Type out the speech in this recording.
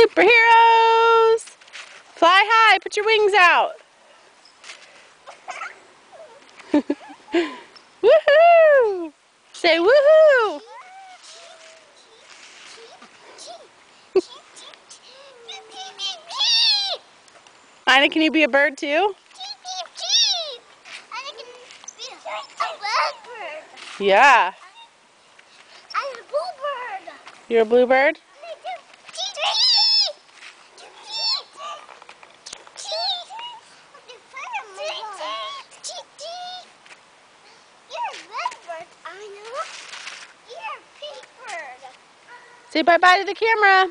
Superheroes! Fly high, put your wings out. Woohoo! Say woohoo! Aina, can you be a bird too? Yeah. I'm a bluebird. You're a bluebird? You're a redbird, Aina. You're a pink bird. Say bye-bye to the camera.